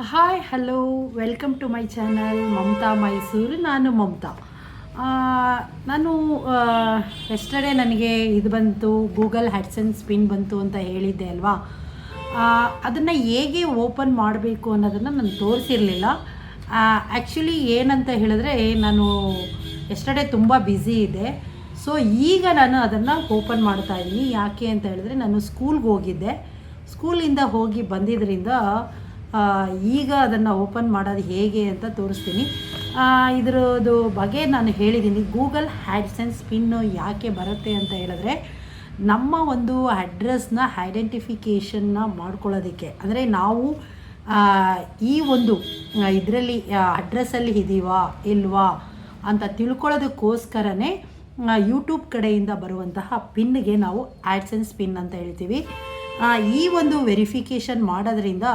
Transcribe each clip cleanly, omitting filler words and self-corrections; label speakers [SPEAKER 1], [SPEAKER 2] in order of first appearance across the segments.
[SPEAKER 1] Hi hello welcome to my channel Mamata Mysuru. ನಾನು ಮಮತಾ. ಆ, ನಾನು ಎಸ್ಟರ್ಡೇ ನನಗೆ ಇದು ಬಂತು, ಗೂಗಲ್ ಹ್ಯಾಡ್ಸೆನ್ಸ್ ಪಿನ್ ಬಂತು ಅಂತ ಹೇಳಿದ್ದೆ ಅಲ್ವಾ. ಅದನ್ನು ಹೇಗೆ ಓಪನ್ ಮಾಡಬೇಕು ಅನ್ನೋದನ್ನು ನಾನು ತೋರಿಸಿರಲಿಲ್ಲ. ಆ್ಯಕ್ಚುಲಿ ಏನಂತ ಹೇಳಿದ್ರೆ, ನಾನು ಎಸ್ಟರ್ಡೇ ತುಂಬ ಬ್ಯುಸಿ ಇದೆ. ಸೊ ಈಗ ನಾನು ಅದನ್ನು ಓಪನ್ ಮಾಡ್ತಾ ಇದ್ದೀನಿ. ಯಾಕೆ ಅಂತ ಹೇಳಿದ್ರೆ, ನಾನು ಸ್ಕೂಲ್ಗೆ ಹೋಗಿದ್ದೆ. ಸ್ಕೂಲಿಂದ ಹೋಗಿ ಬಂದಿದ್ದರಿಂದ ಈಗ ಅದನ್ನು ಓಪನ್ ಮಾಡೋದು ಹೇಗೆ ಅಂತ ತೋರಿಸ್ತೀನಿ. ಇದರದ್ದು ಬಗ್ಗೆ ನಾನು ಹೇಳಿದ್ದೀನಿ. ಗೂಗಲ್ ಹ್ಯಾಡ್ಸೆನ್ಸ್ ಪಿನ್ನು ಯಾಕೆ ಬರುತ್ತೆ ಅಂತ ಹೇಳಿದ್ರೆ, ನಮ್ಮ ಒಂದು ಅಡ್ರೆಸ್ನ ಐಡೆಂಟಿಫಿಕೇಷನ್ನ ಮಾಡ್ಕೊಳ್ಳೋದಕ್ಕೆ, ಅಂದರೆ ನಾವು ಈ ಒಂದು ಇದರಲ್ಲಿ ಅಡ್ರೆಸ್ಸಲ್ಲಿ ಇದ್ದೀವಾ ಇಲ್ವಾ ಅಂತ ತಿಳ್ಕೊಳ್ಳೋದಕ್ಕೋಸ್ಕರನೇ ಯೂಟ್ಯೂಬ್ ಕಡೆಯಿಂದ ಬರುವಂತಹ ಪಿನ್ಗೆ ನಾವು ಆ್ಯಡ್ಸೆನ್ಸ್ ಪಿನ್ ಅಂತ ಹೇಳ್ತೀವಿ. ಈ ಒಂದು ವೆರಿಫಿಕೇಷನ್ ಮಾಡೋದ್ರಿಂದ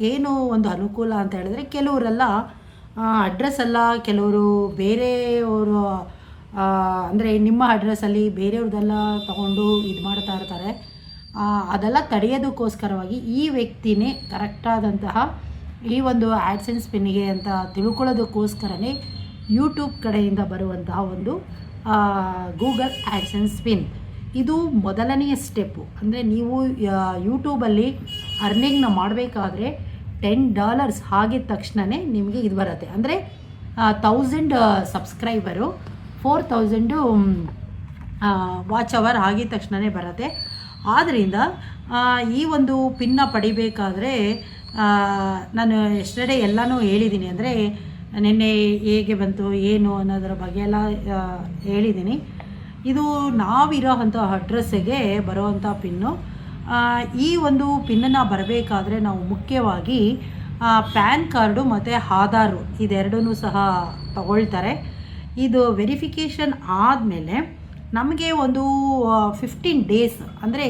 [SPEAKER 1] ಏನು ಒಂದು ಅನುಕೂಲ ಅಂತ ಹೇಳಿದ್ರೆ, ಕೆಲವರೆಲ್ಲ ಅಡ್ರೆಸ್ ಎಲ್ಲ ಕೆಲವರು ಬೇರೆಯವರು ಅಂದರೆ ನಿಮ್ಮ ಅಡ್ರೆಸ್ಸಲ್ಲಿ ಬೇರೆಯವ್ರದ್ದೆಲ್ಲ ತಗೊಂಡು ಇದು ಮಾಡ್ತಾ ಇರ್ತಾರೆ. ಅದೆಲ್ಲ ತಡೆಯೋದಕ್ಕೋಸ್ಕರವಾಗಿ ಈ ವ್ಯಕ್ತಿನೇ ಕರೆಕ್ಟಾದಂತಹ ಈ ಒಂದು ಆ್ಯಡ್ಸೆನ್ಸ್ ಪಿನ್ನಿಗೆ ಅಂತ ತಿಳ್ಕೊಳ್ಳೋದಕ್ಕೋಸ್ಕರನೇ ಯೂಟ್ಯೂಬ್ ಕಡೆಯಿಂದ ಬರುವಂತಹ ಒಂದು ಗೂಗಲ್ ಆ್ಯಡ್ಸೆನ್ಸ್ ಪಿನ್. ಇದು ಮೊದಲನೆಯ ಸ್ಟೆಪ್ಪು. ಅಂದರೆ ನೀವು ಯೂಟ್ಯೂಬಲ್ಲಿ ಅರ್ನಿಂಗ್ನ ಮಾಡಬೇಕಾದ್ರೆ $10 ಆಗಿದ ತಕ್ಷಣವೇ ನಿಮಗೆ ಇದು ಬರುತ್ತೆ. ಅಂದರೆ 1000 ಸಬ್ಸ್ಕ್ರೈಬರು 4000 ವಾಚ್ ಅವರ್ ಆಗಿದ ತಕ್ಷಣವೇ ಬರುತ್ತೆ. ಆದ್ದರಿಂದ ಈ ಒಂದು ಪಿನ್ನ ಪಡಿಬೇಕಾದ್ರೆ ನಾನು ಎಸ್ಟರ್ಡೇ ಎಲ್ಲನೂ ಹೇಳಿದ್ದೀನಿ. ಅಂದರೆ ನಿನ್ನೆ ಹೇಗೆ ಬಂತು ಏನು ಅನ್ನೋದರ ಬಗ್ಗೆ ಎಲ್ಲ ಹೇಳಿದ್ದೀನಿ. ಇದು ನಾವಿರೋ ಅಂಥ ಅಡ್ರೆಸ್ಸಿಗೆ ಬರೋವಂಥ ಪಿನ್ನು. ಈ ಒಂದು ಪಿನ್ನನ್ನು ಬರಬೇಕಾದ್ರೆ ನಾವು ಮುಖ್ಯವಾಗಿ ಪ್ಯಾನ್ ಕಾರ್ಡು ಮತ್ತು ಆಧಾರು ಇದೆರಡೂ ಸಹ ತಗೊಳ್ತಾರೆ. ಇದು ವೆರಿಫಿಕೇಷನ್ ಆದಮೇಲೆ ನಮಗೆ ಒಂದು 15 ಡೇಸ್, ಅಂದರೆ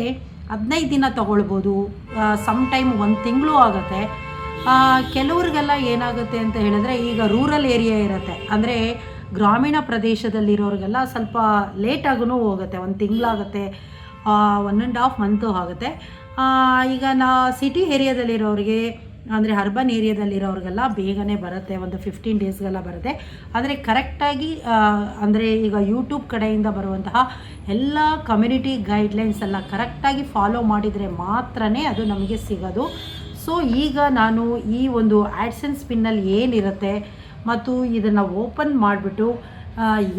[SPEAKER 1] 15 ದಿನ ತಗೊಳ್ಬೋದು, ಸಮ್ ಟೈಮ್ 1 ತಿಂಗಳು ಆಗುತ್ತೆ. ಕೆಲವ್ರಿಗೆಲ್ಲ ಏನಾಗುತ್ತೆ ಅಂತ ಹೇಳಿದ್ರೆ, ಈಗ ರೂರಲ್ ಏರಿಯಾ ಇರುತ್ತೆ, ಅಂದರೆ ಗ್ರಾಮೀಣ ಪ್ರದೇಶದಲ್ಲಿರೋರಿಗೆಲ್ಲ ಸ್ವಲ್ಪ ಲೇಟಾಗೂ ಹೋಗುತ್ತೆ, 1 ತಿಂಗಳಾಗುತ್ತೆ, 1.5 ಮಂತು ಆಗುತ್ತೆ. ಈಗ ಸಿಟಿ ಏರಿಯಾದಲ್ಲಿರೋರಿಗೆ, ಅಂದರೆ ಅರ್ಬನ್ ಏರಿಯಾದಲ್ಲಿರೋರಿಗೆಲ್ಲ ಬೇಗನೆ ಬರುತ್ತೆ, ಒಂದು 15 ಡೇಸ್ಗೆಲ್ಲ ಬರುತ್ತೆ. ಆದರೆ ಕರೆಕ್ಟಾಗಿ ಅಂದರೆ ಈಗ ಯೂಟ್ಯೂಬ್ ಕಡೆಯಿಂದ ಬರುವಂತಹ ಎಲ್ಲ ಕಮ್ಯುನಿಟಿ ಗೈಡ್ಲೈನ್ಸ್ ಎಲ್ಲ ಕರೆಕ್ಟಾಗಿ ಫಾಲೋ ಮಾಡಿದರೆ ಮಾತ್ರ ಅದು ನಮಗೆ ಸಿಗೋದು. ಸೊ ಈಗ ನಾನು ಈ ಒಂದು ಆ್ಯಡ್ಸೆನ್ಸ್ ಪಿನ್ನಲ್ಲಿ ಏನಿರುತ್ತೆ ಮತ್ತು ಇದನ್ನು ಓಪನ್ ಮಾಡಿಬಿಟ್ಟು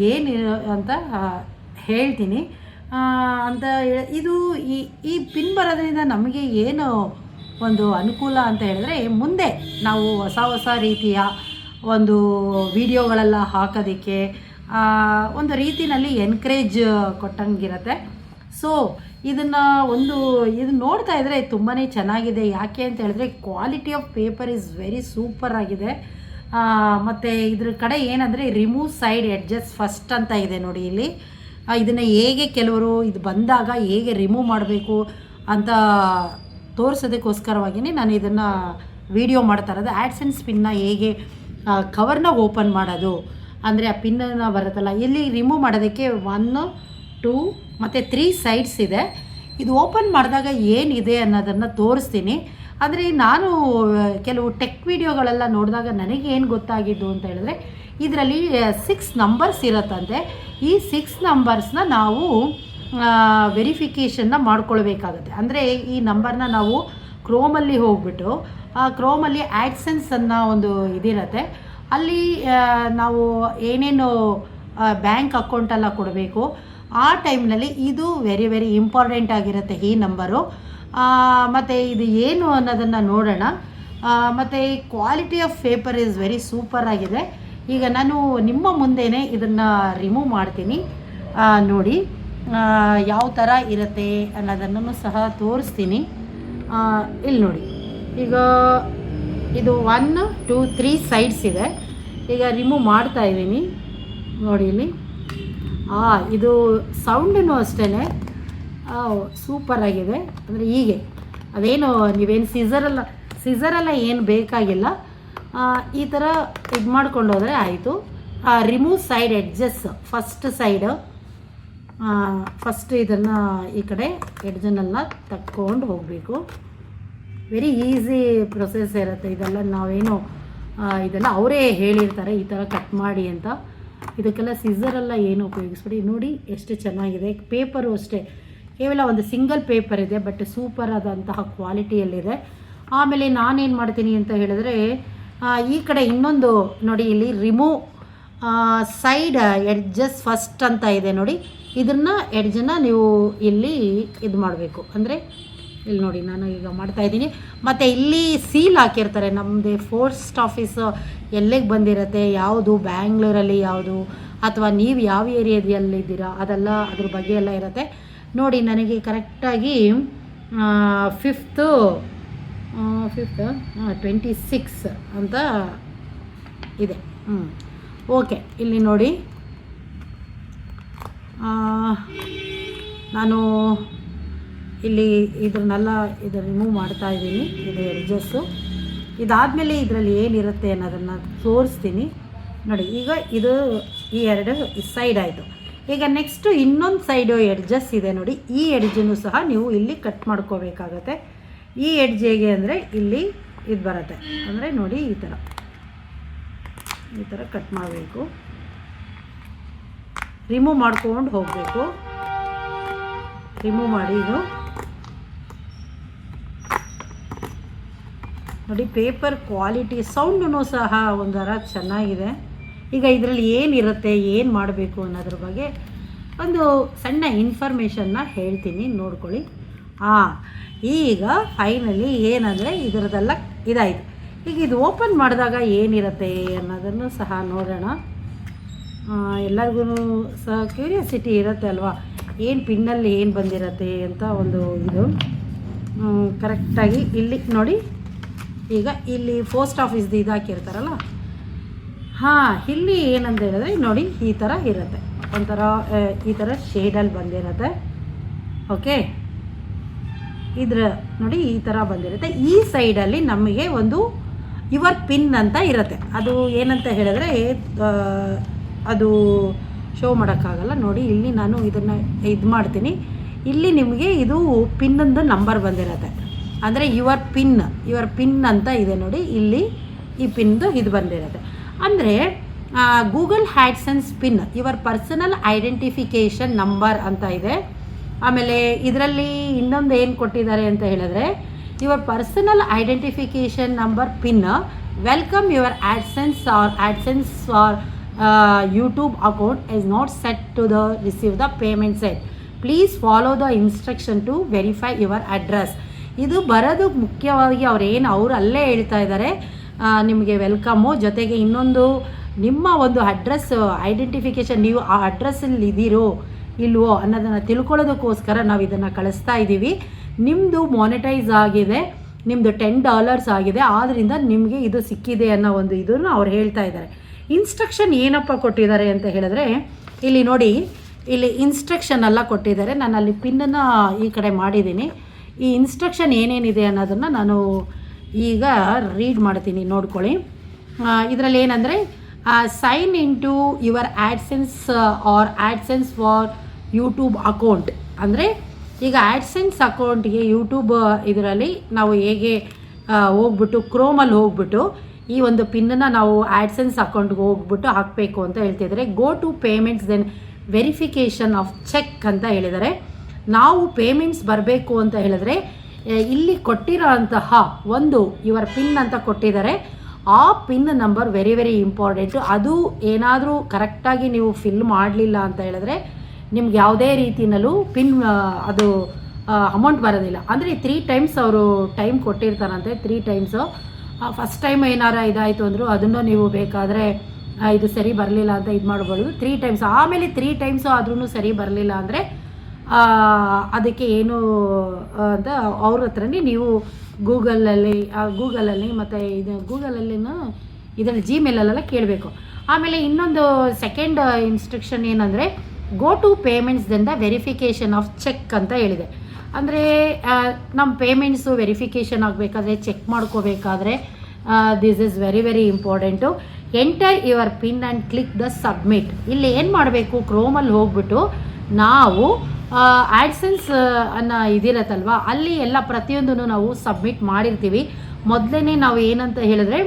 [SPEAKER 1] ಏನು ಅಂತ ಹೇಳ್ತೀನಿ. ಅಂತ ಇದು ಈ ಪಿನ್ ಬರೋದ್ರಿಂದ ನಮಗೆ ಏನು ಒಂದು ಅನುಕೂಲ ಅಂತ ಹೇಳಿದ್ರೆ, ಮುಂದೆ ನಾವು ಹೊಸ ರೀತಿಯ ಒಂದು ವಿಡಿಯೋಗಳೆಲ್ಲ ಹಾಕೋದಕ್ಕೆ ಒಂದು ರೀತಿಯಲ್ಲಿ ಎನ್ಕರೇಜ್ ಕೊಟ್ಟಂಗಿರುತ್ತೆ. ಸೊ ಇದು ನೋಡ್ತಾ ಇದ್ದರೆ ತುಂಬಾ ಚೆನ್ನಾಗಿದೆ. ಯಾಕೆ ಅಂತ ಹೇಳಿದ್ರೆ, quality of paper is very super ಆಗಿದೆ. ಮತ್ತು ಇದ್ರ ಕಡೆ ಏನಂದರೆ, ರಿಮೂವ್ ಸೈಡ್ ಎಡ್ಜಸ್ ಫಸ್ಟ್ ಅಂತ ಇದೆ ನೋಡಿ ಇಲ್ಲಿ. ಇದನ್ನು ಹೇಗೆ ಕೆಲವರು ಇದು ಬಂದಾಗ ಹೇಗೆ ರಿಮೂವ್ ಮಾಡಬೇಕು ಅಂತ ತೋರಿಸೋದಕ್ಕೋಸ್ಕರವಾಗಿಯೇ ನಾನು ಇದನ್ನು ವಿಡಿಯೋ ಮಾಡ್ತಾ ಇರೋದು. ಆ್ಯಡ್ಸೆನ್ಸ್ ಪಿನ್ನ ಹೇಗೆ ಕವರ್ನ ಓಪನ್ ಮಾಡೋದು, ಅಂದರೆ ಆ ಪಿನ್ನನ್ನು ಬರುತ್ತಲ್ಲ, ಇಲ್ಲಿ ರಿಮೂವ್ ಮಾಡೋದಕ್ಕೆ 1, 2 ಮತ್ತು 3 ಸೈಡ್ಸ್ ಇದೆ. ಇದು ಓಪನ್ ಮಾಡಿದಾಗ ಏನಿದೆ ಅನ್ನೋದನ್ನು ತೋರಿಸ್ತೀನಿ. ಆದರೆ ನಾನು ಕೆಲವು ಟೆಕ್ ವಿಡಿಯೋಗಳೆಲ್ಲ ನೋಡಿದಾಗ ನನಗೆ ಏನು ಗೊತ್ತಾಗಿದ್ದು ಅಂತ ಹೇಳಿದ್ರೆ, ಇದರಲ್ಲಿ 6 ನಂಬರ್ಸ್ ಇರುತ್ತಂತೆ. ಈ 6 ನಂಬರ್ಸ್ನ ನಾವು ವೆರಿಫಿಕೇಷನ್ನ ಮಾಡ್ಕೊಳ್ಬೇಕಾಗುತ್ತೆ. ಅಂದರೆ ಈ ನಂಬರ್ನ ನಾವು ಕ್ರೋಮಲ್ಲಿ ಹೋಗ್ಬಿಟ್ಟು, ಆ ಕ್ರೋಮಲ್ಲಿ ಆ್ಯಡ್ಸೆನ್ಸ್ ಅನ್ನೋ ಒಂದು ಇದಿರುತ್ತೆ, ಅಲ್ಲಿ ನಾವು ಏನೇನು ಬ್ಯಾಂಕ್ ಅಕೌಂಟೆಲ್ಲ ಕೊಡಬೇಕು ಆ ಟೈಮ್ನಲ್ಲಿ ಇದು ವೆರಿ ಇಂಪಾರ್ಟೆಂಟ್ ಆಗಿರುತ್ತೆ ಈ ನಂಬರು. ಮತ್ತು ಇದು ಏನು ಅನ್ನೋದನ್ನು ನೋಡೋಣ. ಮತ್ತು quality of paper is very super ಆಗಿದೆ. ಈಗ ನಾನು ನಿಮ್ಮ ಮುಂದೆನೇ ಇದನ್ನು ರಿಮೂವ್ ಮಾಡ್ತೀನಿ. ನೋಡಿ ಯಾವ ಥರ ಇರುತ್ತೆ ಅನ್ನೋದನ್ನು ಸಹ ತೋರಿಸ್ತೀನಿ. ಇಲ್ಲಿ ನೋಡಿ, ಈಗ ಇದು 1, 2, 3 ಸೈಡ್ಸ್ ಇದೆ. ಈಗ ರಿಮೂವ್ ಮಾಡ್ತಾ ಇದ್ದೀನಿ ನೋಡಿ ಇಲ್ಲಿ. ಇದು ಸೌಂಡೂ ಅಷ್ಟೇ ಸೂಪರಾಗಿದೆ. ಅಂದರೆ ಹೀಗೆ ಅದೇನು ನೀವೇನು ಸಿಝರೆಲ್ಲ ಏನು ಬೇಕಾಗಿಲ್ಲ. ಈ ಥರ ಇದು ಮಾಡ್ಕೊಂಡು ಹೋದರೆ ಆಯಿತು. ರಿಮೂವ್ ಸೈಡ್ ಎಡ್ಜಸ್ ಫಸ್ಟ್ ಇದನ್ನು ಈ ಕಡೆ ಎಡ್ಜನ್ನೆಲ್ಲ ತಕ್ಕೊಂಡು ಹೋಗಬೇಕು. ವೆರಿ ಈಸಿ ಪ್ರೊಸೆಸ್ ಇರುತ್ತೆ ಇದೆಲ್ಲ. ನಾವೇನು ಇದೆಲ್ಲ ಅವರೇ ಹೇಳಿರ್ತಾರೆ ಈ ಥರ ಕಟ್ ಮಾಡಿ ಅಂತ. ಇದಕ್ಕೆಲ್ಲ ಸಿಸರೆಲ್ಲ ಏನು ಉಪಯೋಗಿಸ್ಬಿಡಿ. ನೋಡಿ ಎಷ್ಟು ಚೆನ್ನಾಗಿದೆ. ಪೇಪರು ಅಷ್ಟೇ, ಕೇವಲ ಒಂದು ಸಿಂಗಲ್ ಪೇಪರ್ ಇದೆ, ಬಟ್ ಸೂಪರ್ ಆದಂತಹ ಕ್ವಾಲಿಟಿಯಲ್ಲಿದೆ. ಆಮೇಲೆ ನಾನೇನು ಮಾಡ್ತೀನಿ ಅಂತ ಹೇಳಿದ್ರೆ, ಈ ಕಡೆ ಇನ್ನೊಂದು ನೋಡಿ, ಇಲ್ಲಿ ರಿಮೂವ್ ಸೈಡ್ ಎಡ್ಜಸ್ ಫಸ್ಟ್ ಅಂತ ಇದೆ ನೋಡಿ. ಇದನ್ನು ಎಡ್ಜನ್ನು ನೀವು ಇಲ್ಲಿ ಇದು ಮಾಡಬೇಕು. ಅಂದರೆ ಇಲ್ಲಿ ನೋಡಿ, ನಾನು ಈಗ ಮಾಡ್ತಾಯಿದ್ದೀನಿ. ಮತ್ತು ಇಲ್ಲಿ ಸೀಲ್ ಹಾಕಿರ್ತಾರೆ ನಮ್ಮದೇ ಪೋಸ್ಟ್ ಆಫೀಸು ಎಲ್ಲಿಗೆ ಬಂದಿರುತ್ತೆ, ಯಾವುದು ಬ್ಯಾಂಗ್ಳೂರಲ್ಲಿ ಯಾವುದು, ಅಥವಾ ನೀವು ಯಾವ ಏರಿಯಾದಲ್ಲಿದ್ದೀರಾ ಅದೆಲ್ಲ ಅದ್ರ ಬಗ್ಗೆ ಎಲ್ಲ ಇರುತ್ತೆ ನೋಡಿ. ನನಗೆ ಕರೆಕ್ಟಾಗಿ 5th 26 ಅಂತ ಇದೆ. ಓಕೆ, ಇಲ್ಲಿ ನೋಡಿ, ನಾನು ಇಲ್ಲಿ ಇದನ್ನೆಲ್ಲ ರಿಮೂವ್ ಮಾಡ್ತಾ ಇದ್ದೀನಿ. ಇದು ಎಡ್ಜಸ್ಸು. ಇದಾದಮೇಲೆ ಇದರಲ್ಲಿ ಏನಿರುತ್ತೆ ಅನ್ನೋದನ್ನು ತೋರಿಸ್ತೀನಿ ನೋಡಿ. ಈಗ ಇದು ಈ ಎರಡು ಸೈಡ್ ಆಯಿತು. ಈಗ ನೆಕ್ಸ್ಟು ಇನ್ನೊಂದು ಸೈಡು ಎಡ್ಜಸ್ ಇದೆ ನೋಡಿ. ಈ ಎಡ್ಜನ್ನು ಸಹ ನೀವು ಇಲ್ಲಿ ಕಟ್ ಮಾಡ್ಕೋಬೇಕಾಗತ್ತೆ. ಈ ಎಡ್ಜ್ ಹೇಗೆ ಅಂದರೆ ಇಲ್ಲಿ ಇದು ಬರುತ್ತೆ, ಅಂದರೆ ನೋಡಿ ಈ ಥರ ಕಟ್ ಮಾಡಬೇಕು. ರಿಮೂವ್ ಮಾಡ್ಕೊಂಡು ಹೋಗಬೇಕು. ರಿಮೂವ್ ಮಾಡಿ ಇದು ನೋಡಿ. ಪೇಪರ್ ಕ್ವಾಲಿಟಿ, ಸೌಂಡೂ ಸಹ ಒಂಥರ ಚೆನ್ನಾಗಿದೆ. ಈಗ ಇದರಲ್ಲಿ ಏನಿರುತ್ತೆ, ಏನು ಮಾಡಬೇಕು ಅನ್ನೋದ್ರ ಬಗ್ಗೆ ಒಂದು ಸಣ್ಣ ಇನ್ಫಾರ್ಮೇಷನ್ನ ಹೇಳ್ತೀನಿ, ನೋಡ್ಕೊಳ್ಳಿ. ಈಗ ಫೈನಲಿ ಏನಂದರೆ ಇದರದೆಲ್ಲ ಇದಾಯಿತು. ಈಗ ಇದು ಓಪನ್ ಮಾಡಿದಾಗ ಏನಿರುತ್ತೆ ಅನ್ನೋದನ್ನು ಸಹ ನೋಡೋಣ. ಎಲ್ಲರಿಗೂ ಸಹ ಕ್ಯೂರಿಯಾಸಿಟಿ ಇರುತ್ತೆ ಅಲ್ವಾ, ಏನು ಪಿನ್ನಲ್ಲಿ ಏನು ಬಂದಿರುತ್ತೆ ಅಂತ ಒಂದು ಇದು. ಕರೆಕ್ಟಾಗಿ ಇಲ್ಲಿ ನೋಡಿ, ಈಗ ಇಲ್ಲಿ ಪೋಸ್ಟ್ ಆಫೀಸ್ದು ಇದು ಹಾಕಿರ್ತಾರಲ್ಲ, ಇಲ್ಲಿ ಏನಂತ ಹೇಳಿದ್ರೆ ನೋಡಿ ಈ ಥರ ಇರುತ್ತೆ. ಒಂಥರ ಈ ಥರ ಶೇಡಲ್ಲಿ ಬಂದಿರುತ್ತೆ. ಓಕೆ, ಇದ್ರ ನೋಡಿ ಈ ಥರ ಬಂದಿರುತ್ತೆ. ಈ ಸೈಡಲ್ಲಿ ನಮಗೆ ಒಂದು ಯುವರ್ ಪಿನ್ ಅಂತ ಇರುತ್ತೆ. ಅದು ಏನಂತ ಹೇಳಿದ್ರೆ ಅದು ಶೋ ಮಾಡೋಕ್ಕಾಗಲ್ಲ ನೋಡಿ. ಇಲ್ಲಿ ನಾನು ಇದನ್ನು ಇದು ಮಾಡ್ತೀನಿ. ಇಲ್ಲಿ ನಿಮಗೆ ಇದು ಪಿನ್ನೊಂದು ನಂಬರ್ ಬಂದಿರುತ್ತೆ. ಅಂದರೆ ಯುವರ್ ಪಿನ್ ಅಂತ ಇದೆ ನೋಡಿ. ಇಲ್ಲಿ ಈ ಪಿನ್ದು ಇದು ಬಂದಿರುತ್ತೆ. ಅಂದರೆ Google AdSense PIN your personal identification number ಅಂತ ಇದೆ. ಆಮೇಲೆ ಇದರಲ್ಲಿ ಇನ್ನೊಂದು ಏನು ಕೊಟ್ಟಿದ್ದಾರೆ ಅಂತ ಹೇಳಿದ್ರೆ, your personal identification number PIN welcome your AdSense or YouTube account is not set to the receive the payment set. Please follow the instruction to verify your address. ಇದು ಬರೋದು ಮುಖ್ಯವಾಗಿ ಅವ್ರು ಅಲ್ಲೇ ಹೇಳ್ತಾ ಇದ್ದಾರೆ, ನಿಮಗೆ ವೆಲ್ಕಮ್ಮು. ಜೊತೆಗೆ ಇನ್ನೊಂದು ನಿಮ್ಮ ಒಂದು ಅಡ್ರೆಸ್ ಐಡೆಂಟಿಫಿಕೇಷನ್, ನೀವು ಆ ಅಡ್ರೆಸ್ಸಲ್ಲಿ ಇದ್ದೀರೋ ಇಲ್ವೋ ಅನ್ನೋದನ್ನು ತಿಳ್ಕೊಳ್ಳೋದಕ್ಕೋಸ್ಕರ ನಾವು ಇದನ್ನು ಕಳಿಸ್ತಾ ಇದ್ದೀವಿ. ನಿಮ್ಮದು ಮಾನಿಟೈಸ್ ಆಗಿದೆ, ನಿಮ್ಮದು $10 ಆಗಿದೆ, ಆದ್ದರಿಂದ ನಿಮಗೆ ಇದು ಸಿಕ್ಕಿದೆ ಅನ್ನೋ ಒಂದು ಇದನ್ನು ಅವ್ರು ಹೇಳ್ತಾ ಇದ್ದಾರೆ. ಇನ್ಸ್ಟ್ರಕ್ಷನ್ ಏನಪ್ಪ ಕೊಟ್ಟಿದ್ದಾರೆ ಅಂತ ಹೇಳಿದ್ರೆ, ಇಲ್ಲಿ ನೋಡಿ, ಇಲ್ಲಿ ಇನ್ಸ್ಟ್ರಕ್ಷನ್ ಎಲ್ಲ ಕೊಟ್ಟಿದ್ದಾರೆ. ನಾನು ಅಲ್ಲಿ ಪಿನ್ನನ್ನು ಈ ಕಡೆ ಮಾಡಿದ್ದೀನಿ. ಈ ಇನ್ಸ್ಟ್ರಕ್ಷನ್ ಏನೇನಿದೆ ಅನ್ನೋದನ್ನು ನಾನು ಈಗ ರೀಡ್ ಮಾಡ್ತೀನಿ, ನೋಡ್ಕೊಳ್ಳಿ. ಇದರಲ್ಲಿ ಏನಂದರೆ, sign in to your AdSense or AdSense for YouTube account. ಅಂದರೆ ಈಗ ಆಡ್ಸೆನ್ಸ್ ಅಕೌಂಟ್ಗೆ ಯೂಟ್ಯೂಬ್ ಇದರಲ್ಲಿ ನಾವು ಹೇಗೆ ಹೋಗ್ಬಿಟ್ಟು ಕ್ರೋಮಲ್ಲಿ ಹೋಗ್ಬಿಟ್ಟು ಈ ಒಂದು ಪಿನ್ನನ್ನು ನಾವು ಆಡ್ಸೆನ್ಸ್ ಅಕೌಂಟ್ಗೆ ಹೋಗ್ಬಿಟ್ಟು ಹಾಕಬೇಕು ಅಂತ ಹೇಳ್ತಿದ್ದಾರೆ. Go to payments then verification of check ಅಂತ ಹೇಳಿದ್ದಾರೆ. ನಾವು ಪೇಮೆಂಟ್ಸ್ ಬರಬೇಕು ಅಂತ ಹೇಳಿದ್ರೆ ಇಲ್ಲಿ ಕೊಟ್ಟಿರೋ ಅಂತಹ ಒಂದು ಯುವರ್ ಪಿನ್ ಅಂತ ಕೊಟ್ಟಿದ್ದಾರೆ. ಆ pin number very very important. ಅದು ಏನಾದರೂ ಕರೆಕ್ಟಾಗಿ ನೀವು ಫಿಲ್ ಮಾಡಲಿಲ್ಲ ಅಂತ ಹೇಳಿದ್ರೆ ನಿಮ್ಗೆ ಯಾವುದೇ ರೀತಿಯಲ್ಲೂ ಪಿನ್ ಅದು ಅಮೌಂಟ್ ಬರೋದಿಲ್ಲ. ಅಂದರೆ 3 times ಅವರು ಟೈಮ್ ಕೊಟ್ಟಿರ್ತಾರಂತೆ. 3 times. ಫಸ್ಟ್ ಟೈಮ್ ಏನಾರ ಇದಾಯಿತು ಅಂದರೂ ಅದನ್ನು ನೀವು ಬೇಕಾದರೆ ಇದು ಸರಿ ಬರಲಿಲ್ಲ ಅಂತ ಇದು ಮಾಡ್ಬೋದು. 3 times. ಆಮೇಲೆ 3 times ಆದ್ರೂ ಸರಿ ಬರಲಿಲ್ಲ ಅಂದರೆ ಅದಕ್ಕೆ ಏನು ಅಂತ ಅವ್ರ ಹತ್ರನೇ ನೀವು ಗೂಗಲಲ್ಲಿ ಮತ್ತು ಇದು ಗೂಗಲಲ್ಲಿನ ಇದರಲ್ಲಿ ಜಿಮೇಲಲ್ಲೆಲ್ಲ ಕೇಳಬೇಕು. ಆಮೇಲೆ ಇನ್ನೊಂದು ಸೆಕೆಂಡ್ ಇನ್ಸ್ಟ್ರಕ್ಷನ್ ಏನಂದರೆ, go to payments then the verification of check ಅಂತ ಹೇಳಿದೆ. ಅಂದರೆ ನಮ್ಮ ಪೇಮೆಂಟ್ಸು ವೆರಿಫಿಕೇಷನ್ ಆಗಬೇಕಾದ್ರೆ, ಚೆಕ್ ಮಾಡ್ಕೋಬೇಕಾದ್ರೆ this is very very important. Enter your PIN and click the submit. ಇಲ್ಲಿ ಏನು ಮಾಡಬೇಕು, ಕ್ರೋಮಲ್ಲಿ ಹೋಗ್ಬಿಟ್ಟು ನಾವು ಆ್ಯಡ್ಸೆನ್ಸ್ ಅನ್ನೋ ಇದಿರತ್ತಲ್ವ ಅಲ್ಲಿ ಎಲ್ಲ ಪ್ರತಿಯೊಂದನ್ನು ನಾವು ಸಬ್ಮಿಟ್ ಮಾಡಿರ್ತೀವಿ. ಮೊದಲೇ ನಾವು ಏನಂತ ಹೇಳಿದ್ರೆ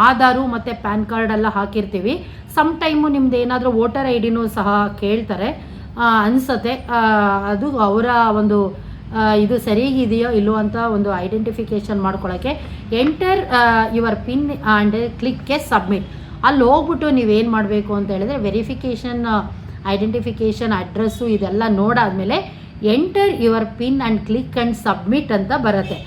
[SPEAKER 1] ಆಧಾರು ಮತ್ತು ಪ್ಯಾನ್ ಕಾರ್ಡೆಲ್ಲ ಹಾಕಿರ್ತೀವಿ. ಸಮ್ ಟೈಮು ನಿಮ್ದು ಏನಾದರೂ ವೋಟರ್ ಐ ಡಿನೂ ಸಹ ಕೇಳ್ತಾರೆ ಅನಿಸುತ್ತೆ. ಅದು ಅವರ ಒಂದು ಇದು ಸರಿಗಿದೆಯೋ ಇಲ್ಲೋ ಅಂತ ಒಂದು ಐಡೆಂಟಿಫಿಕೇಷನ್ ಮಾಡ್ಕೊಳ್ಳೋಕ್ಕೆ ಎಂಟರ್ ಯುವರ್ ಪಿನ್ ಆ್ಯಂಡ್ ಕ್ಲಿಕ್ಗೆ ಸಬ್ಮಿಟ್. ಅಲ್ಲಿ ಹೋಗ್ಬಿಟ್ಟು ನೀವೇನು ಮಾಡಬೇಕು ಅಂತ ಹೇಳಿದ್ರೆ ವೆರಿಫಿಕೇಷನ್ ಐಡೆಂಟಿಫಿಕೇಷನ್ ಅಡ್ರೆಸ್ಸು ಇದೆಲ್ಲ ನೋಡಾದಮೇಲೆ enter your PIN and click and submit ಅಂತ ಬರುತ್ತೆ.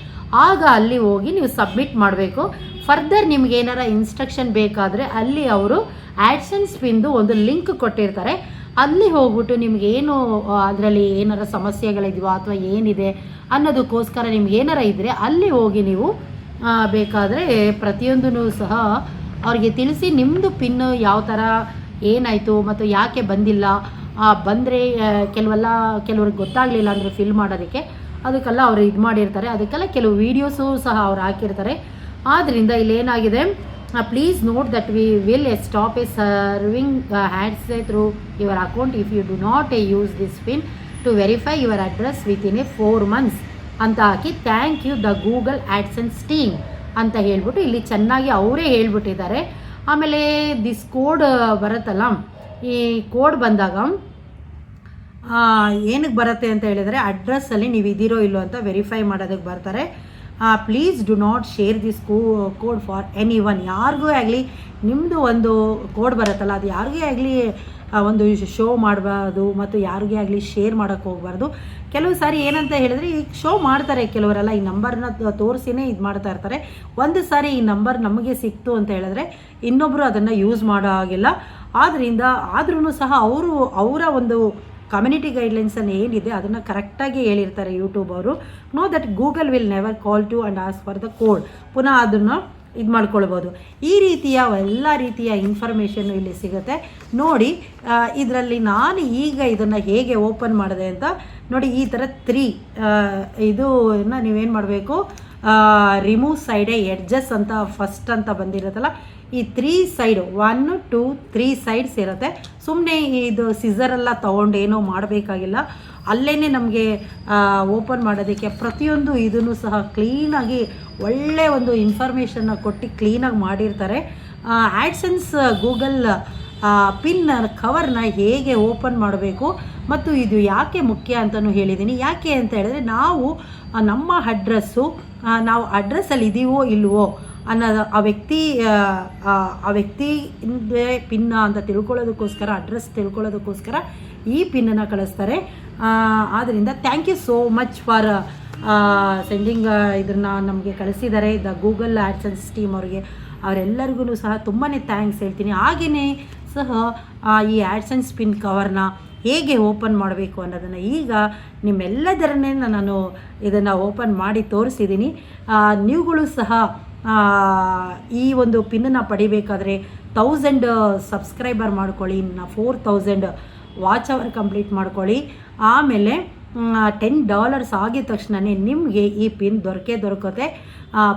[SPEAKER 1] ಆಗ ಅಲ್ಲಿ ಹೋಗಿ ನೀವು ಸಬ್ಮಿಟ್ ಮಾಡಬೇಕು. ಫರ್ದರ್ ನಿಮ್ಗೆ ಏನಾರ ಇನ್ಸ್ಟ್ರಕ್ಷನ್ ಬೇಕಾದರೆ ಅಲ್ಲಿ ಅವರು ಆ್ಯಡ್ಸೆನ್ಸ್ ಪಿನ್ದು ಒಂದು ಲಿಂಕ್ ಕೊಟ್ಟಿರ್ತಾರೆ. ಅಲ್ಲಿ ಹೋಗ್ಬಿಟ್ಟು ನಿಮಗೇನು ಅದರಲ್ಲಿ ಏನಾರ ಸಮಸ್ಯೆಗಳಿದೆಯೋ ಅಥವಾ ಏನಿದೆ ಅನ್ನೋದಕ್ಕೋಸ್ಕರ ನಿಮ್ಗೆ ಏನಾರ ಇದ್ದರೆ ಅಲ್ಲಿ ಹೋಗಿ ನೀವು ಬೇಕಾದರೆ ಪ್ರತಿಯೊಂದೂ ಸಹ ಅವ್ರಿಗೆ ತಿಳಿಸಿ ನಿಮ್ಮದು ಪಿನ್ನು ಯಾವ ಥರ ಏನಾಯಿತು ಮತ್ತು ಯಾಕೆ ಬಂದಿಲ್ಲ, ಬಂದರೆ ಕೆಲವ್ರಿಗೆ ಗೊತ್ತಾಗಲಿಲ್ಲ ಅಂದರೆ ಫಿಲ್ ಮಾಡೋದಕ್ಕೆ ಅದಕ್ಕೆಲ್ಲ ಅವರು ಇದು ಮಾಡಿರ್ತಾರೆ. ಅದಕ್ಕೆಲ್ಲ ಕೆಲವು ವೀಡಿಯೋಸು ಸಹ ಅವ್ರು ಹಾಕಿರ್ತಾರೆ. ಆದ್ದರಿಂದ ಇಲ್ಲೇನಾಗಿದೆ, please note that we will stop serving ads through your account if you do not use this PIN to verify your address within 4 months ಅಂತ ಹಾಕಿ thank you the Google AdSense team ಅಂತ ಹೇಳ್ಬಿಟ್ಟು ಇಲ್ಲಿ ಚೆನ್ನಾಗಿ ಅವರೇ ಹೇಳ್ಬಿಟ್ಟಿದ್ದಾರೆ. ಆಮೇಲೆ ದಿಸ್ ಕೋಡ್ ಬರುತ್ತಲ್ಲ, ಈ ಕೋಡ್ ಬಂದಾಗ ಏನಕ್ಕೆ ಬರುತ್ತೆ ಅಂತ ಹೇಳಿದರೆ ಅಡ್ರೆಸ್ಸಲ್ಲಿ ನೀವು ಇದ್ದೀರೋ ಇಲ್ಲೋ ಅಂತ ವೆರಿಫೈ ಮಾಡೋದಕ್ಕೆ ಬರ್ತಾರೆ. Please do not share this code for any one. ಯಾರಿಗೂ ಆಗಲಿ ನಿಮ್ಮದು ಒಂದು ಕೋಡ್ ಬರುತ್ತಲ್ಲ ಅದು ಯಾರಿಗೇ ಆಗಲಿ ಒಂದು ಶೋ ಮಾಡಬಾರ್ದು ಮತ್ತು ಯಾರಿಗೇ ಆಗಲಿ ಶೇರ್ ಮಾಡೋಕ್ಕೆ ಹೋಗಬಾರ್ದು. ಕೆಲವು ಸಾರಿ ಏನಂತ ಹೇಳಿದ್ರೆ ಈಗ ಶೋ ಮಾಡ್ತಾರೆ ಕೆಲವರೆಲ್ಲ, ಈ ನಂಬರ್ನ ತೋರಿಸಿನೇ ಇದು ಮಾಡ್ತಾ ಇರ್ತಾರೆ. ಒಂದು ಸಾರಿ ಈ ನಂಬರ್ ನಮಗೆ ಸಿಕ್ತು ಅಂತ ಹೇಳಿದ್ರೆ ಇನ್ನೊಬ್ಬರು ಅದನ್ನು ಯೂಸ್ ಮಾಡೋ ಹಾಗಿಲ್ಲ. ಆದ್ದರಿಂದ ಆದ್ರೂ ಸಹ ಅವರ ಒಂದು ಕಮ್ಯುನಿಟಿ ಗೈಡ್ಲೈನ್ಸನ್ನು ಏನಿದೆ ಅದನ್ನು ಕರೆಕ್ಟಾಗಿ ಹೇಳಿರ್ತಾರೆ ಯೂಟ್ಯೂಬ್ ಅವರು. Know that Google will never call to and ask for the code. ಪುನಃ ಅದನ್ನು ಇದು ಮಾಡ್ಕೊಳ್ಬೋದು. ಈ ರೀತಿಯ ಎಲ್ಲ ರೀತಿಯ ಇನ್ಫಾರ್ಮೇಷನ್ನು ಇಲ್ಲಿ ಸಿಗುತ್ತೆ ನೋಡಿ. ಇದರಲ್ಲಿ ನಾನು ಈಗ ಇದನ್ನು ಹೇಗೆ ಓಪನ್ ಮಾಡಿದೆ ಅಂತ ನೋಡಿ. ಈ ಥರ 3 ಇದನ್ನು ನೀವೇನು ಮಾಡಬೇಕು, ರಿಮೂವ್ ಸೈಡೆ ಎಡ್ಜಸ್ ಅಂತ ಫಸ್ಟ್ ಅಂತ ಬಂದಿರುತ್ತಲ್ಲ, ಈ 3 ಸೈಡು 1 2 3 ಸೈಡ್ಸ್ ಇರುತ್ತೆ. ಸುಮ್ಮನೆ ಇದು ಸಿಸರೆಲ್ಲ ತೊಗೊಂಡು ಏನೋ ಮಾಡಬೇಕಾಗಿಲ್ಲ. ಅಲ್ಲೇ ನಮಗೆ ಓಪನ್ ಮಾಡೋದಕ್ಕೆ ಪ್ರತಿಯೊಂದು ಇದನ್ನು ಸಹ ಕ್ಲೀನಾಗಿ ಒಳ್ಳೆಯ ಒಂದು ಇನ್ಫಾರ್ಮೇಷನ್ನ ಕೊಟ್ಟು ಕ್ಲೀನಾಗಿ ಮಾಡಿರ್ತಾರೆ. ಆ್ಯಡ್ಸೆನ್ಸ್ ಗೂಗಲ್ ಪಿನ್ ಕವರ್ನ ಹೇಗೆ ಓಪನ್ ಮಾಡಬೇಕು ಮತ್ತು ಇದು ಯಾಕೆ ಮುಖ್ಯ ಅಂತಲೂ ಹೇಳಿದ್ದೀನಿ. ಯಾಕೆ ಅಂತ ಹೇಳಿದ್ರೆ ನಾವು ನಮ್ಮ ಅಡ್ರೆಸ್ಸು ನಾವು ಅಡ್ರೆಸ್ಸಲ್ಲಿ ಇದೀವೋ ಇಲ್ವೋ ಅನ್ನೋದು ಆ ವ್ಯಕ್ತಿ ಪಿನ್ನ ಅಂತ ತಿಳ್ಕೊಳ್ಳೋದಕ್ಕೋಸ್ಕರ, ಅಡ್ರೆಸ್ ತಿಳ್ಕೊಳ್ಳೋದಕ್ಕೋಸ್ಕರ ಈ ಪಿನ್ನನ್ನು ಕಳಿಸ್ತಾರೆ. ಆದ್ದರಿಂದ thank you so much for sending ಇದನ್ನು ನಮಗೆ ಕಳಿಸಿದ್ದಾರೆ ದ ಗೂಗಲ್ ಆ್ಯಡ್ಸೆನ್ಸ್ ಟೀಮ್ ಅವರಿಗೆ. ಅವರೆಲ್ಲರಿಗೂ ಸಹ ತುಂಬಾ ಥ್ಯಾಂಕ್ಸ್ ಹೇಳ್ತೀನಿ. ಹಾಗೆಯೇ ಸಹ ಈ ಆ್ಯಡ್ಸೆನ್ಸ್ ಪಿನ್ ಕವರ್ನ ಹೇಗೆ ಓಪನ್ ಮಾಡಬೇಕು ಅನ್ನೋದನ್ನು ಈಗ ನಿಮ್ಮೆಲ್ಲದರನ್ನೇ ನಾನು ಇದನ್ನು ಓಪನ್ ಮಾಡಿ ತೋರಿಸಿದ್ದೀನಿ. ನೀವುಗಳು ಸಹ ಈ ಒಂದು ಪಿನ್ನನ್ನು ಪಡಿಬೇಕಾದ್ರೆ 1000 ಸಬ್ಸ್ಕ್ರೈಬರ್ ಮಾಡ್ಕೊಳ್ಳಿ, 4000 ವಾಚ್ ಅವರ್ ಕಂಪ್ಲೀಟ್ ಮಾಡ್ಕೊಳ್ಳಿ. ಆಮೇಲೆ $10 ಆಗಿದ ತಕ್ಷಣವೇ ನಿಮಗೆ ಈ ಪಿನ್ ದೊರಕುತ್ತೆ.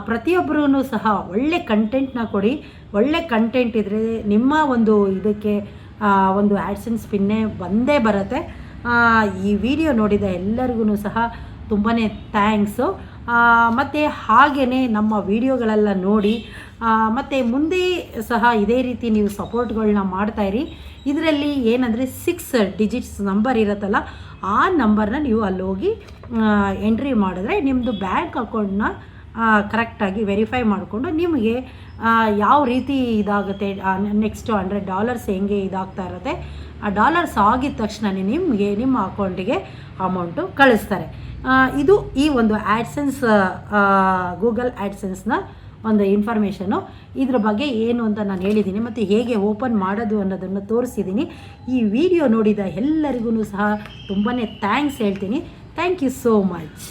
[SPEAKER 1] ಪ್ರತಿಯೊಬ್ಬರೂ ಸಹ ಒಳ್ಳೆ ಕಂಟೆಂಟ್ನ ಕೊಡಿ. ಒಳ್ಳೆ ಕಂಟೆಂಟ್ ಇದ್ದರೆ ನಿಮ್ಮ ಒಂದು ಇದಕ್ಕೆ ಒಂದು ಆ್ಯಡ್ಸೆನ್ಸ್ ಪಿನ್ನೇ ಬಂದೇ ಬರುತ್ತೆ. ಈ ವಿಡಿಯೋ ನೋಡಿದ ಎಲ್ಲರಿಗೂ ಸಹ ತುಂಬಾ ಥ್ಯಾಂಕ್ಸು. ಮತ್ತು ಹಾಗೆಯೇ ನಮ್ಮ ವಿಡಿಯೋಗಳೆಲ್ಲ ನೋಡಿ ಮತ್ತು ಮುಂದೆ ಸಹ ಇದೇ ರೀತಿ ನೀವು ಸಪೋರ್ಟ್ಗಳನ್ನ ಮಾಡ್ತಾಯಿರಿ. ಇದರಲ್ಲಿ ಏನಂದರೆ 6 ಡಿಜಿಟ್ಸ್ ನಂಬರ್ ಇರುತ್ತಲ್ಲ, ಆ ನಂಬರ್ನ ನೀವು ಅಲ್ಲಿ ಹೋಗಿ ಎಂಟ್ರಿ ಮಾಡಿದ್ರೆ ನಿಮ್ಮದು ಬ್ಯಾಂಕ್ ಅಕೌಂಟ್ನ ಕರೆಕ್ಟಾಗಿ ವೆರಿಫೈ ಮಾಡಿಕೊಂಡು ನಿಮಗೆ ಯಾವ ರೀತಿ ಇದಾಗುತ್ತೆ, ನೆಕ್ಸ್ಟು $100 ಹೆಂಗೆ ಇದಾಗ್ತಾ ಇರುತ್ತೆ, ಆ ಡಾಲರ್ಸ್ ಆಗಿದ ತಕ್ಷಣವೇ ನಿಮಗೆ ನಿಮ್ಮ ಅಕೌಂಟಿಗೆ ಅಮೌಂಟು ಕಳಿಸ್ತಾರೆ. ಇದು ಈ ಒಂದು ಆ್ಯಡ್ಸೆನ್ಸ್ ಗೂಗಲ್ ಆ್ಯಡ್ಸೆನ್ಸ್ನ ಒಂದು ಇನ್ಫಾರ್ಮೇಷನ್ನು. ಇದ್ರ ಬಗ್ಗೆ ಏನು ಅಂತ ನಾನು ಹೇಳಿದ್ದೀನಿ ಮತ್ತು ಹೇಗೆ ಓಪನ್ ಮಾಡೋದು ಅನ್ನೋದನ್ನು ತೋರಿಸಿದ್ದೀನಿ. ಈ ವಿಡಿಯೋ ನೋಡಿದ ಎಲ್ಲರಿಗೂ ಸಹ ತುಂಬಾ ಥ್ಯಾಂಕ್ಸ್ ಹೇಳ್ತೀನಿ. Thank you so much.